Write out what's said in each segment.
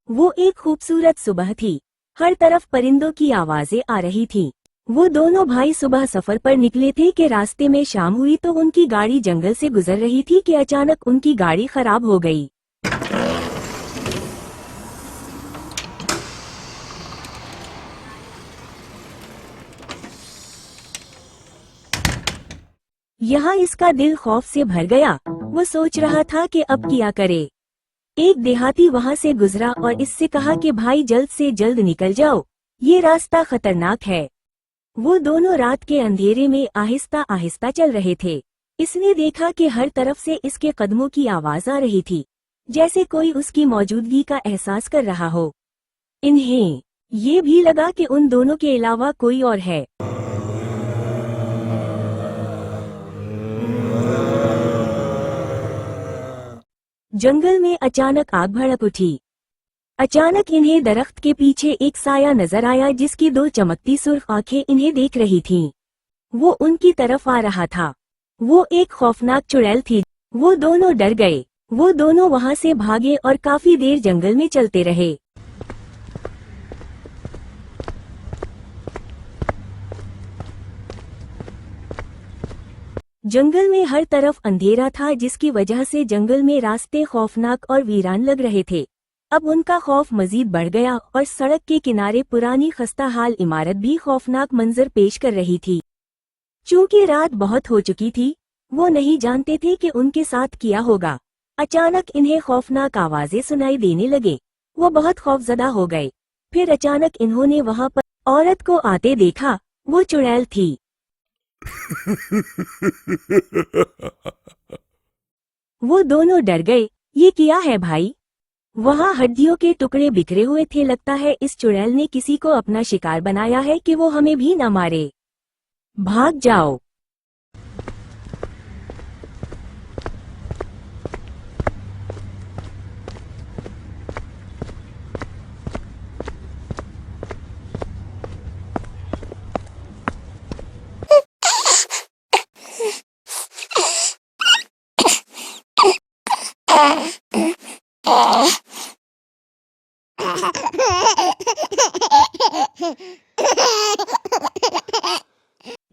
वो एक खूबसूरत सुबह थी। हर तरफ परिंदों की आवाजें आ रही थीं। वो दोनों भाई सुबह सफर पर निकले थे कि रास्ते में शाम हुई तो उनकी गाड़ी जंगल से गुजर रही थी कि अचानक उनकी गाड़ी खराब हो गई। यहाँ इसका दिल खौफ से भर गया। वो सोच रहा था कि अब क्या करे। एक देहाती वहाँ से गुजरा और इससे कहा कि भाई जल्द से जल्द निकल जाओ, ये रास्ता खतरनाक है। वो दोनों रात के अंधेरे में आहिस्ता आहिस्ता चल रहे थे। इसने देखा कि हर तरफ से इसके कदमों की आवाज आ रही थी, जैसे कोई उसकी मौजूदगी का एहसास कर रहा हो। इन्हें ये भी लगा कि उन दोनों के अलावा कोई और है। जंगल में अचानक आग भड़क उठी। अचानक इन्हें दरख्त के पीछे एक साया नजर आया जिसकी दो चमकती सुर्ख आंखें इन्हें देख रही थीं। वो उनकी तरफ आ रहा था। वो एक खौफनाक चुड़ैल थी। वो दोनों डर गए। वो दोनों वहां से भागे और काफी देर जंगल में चलते रहे। जंगल में हर तरफ अंधेरा था जिसकी वजह से जंगल में रास्ते खौफनाक और वीरान लग रहे थे। अब उनका खौफ मजीद बढ़ गया और सड़क के किनारे पुरानी खस्ताहाल इमारत भी खौफनाक मंजर पेश कर रही थी। चूंकि रात बहुत हो चुकी थी, वो नहीं जानते थे कि उनके साथ क्या होगा। अचानक इन्हें खौफनाक आवाजें सुनाई देने लगे। वो बहुत खौफजदा हो गए। फिर अचानक इन्होंने वहां पर औरत को आते देखा। वो चुड़ैल थी। वो दोनों डर गए। ये क्या है भाई? वहाँ हड्डियों के टुकड़े बिखरे हुए थे। लगता है इस चुड़ैल ने किसी को अपना शिकार बनाया है कि वो हमें भी न मारे। भाग जाओ।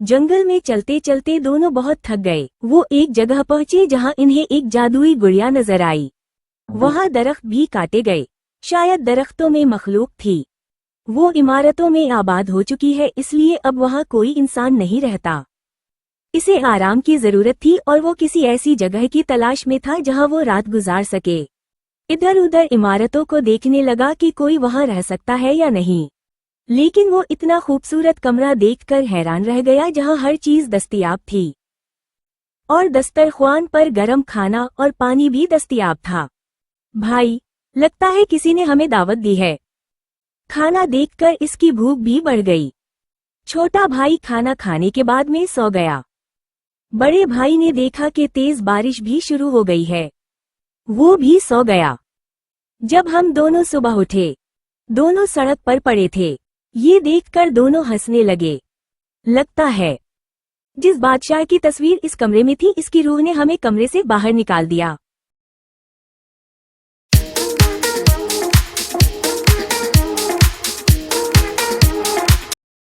जंगल में चलते चलते दोनों बहुत थक गए। वो एक जगह पहुंचे जहां इन्हें एक जादुई गुड़िया नजर आई। वहां दरख्त भी काटे गए। शायद दरख्तों में मखलूक थी। वो इमारतों में आबाद हो चुकी है, इसलिए अब वहां कोई इंसान नहीं रहता। इसे आराम की जरूरत थी और वो किसी ऐसी जगह की तलाश में था जहां वो रात गुजार सके। इधर उधर इमारतों को देखने लगा कि कोई वहां रह सकता है या नहीं, लेकिन वो इतना खूबसूरत कमरा देखकर हैरान रह गया जहां हर चीज दस्तयाब थी और दस्तरख्वान पर गरम खाना और पानी भी दस्तयाब था। भाई, लगता है किसी ने हमें दावत दी है। खाना देखकर इसकी भूख भी बढ़ गई। छोटा भाई खाना खाने के बाद में सो गया। बड़े भाई ने देखा कि तेज बारिश भी शुरू हो गई है। वो भी सो गया। जब हम दोनों सुबह उठे, दोनों सड़क पर पड़े थे। ये देखकर दोनों हंसने लगे। लगता है जिस बादशाह की तस्वीर इस कमरे में थी, इसकी रूह ने हमें कमरे से बाहर निकाल दिया।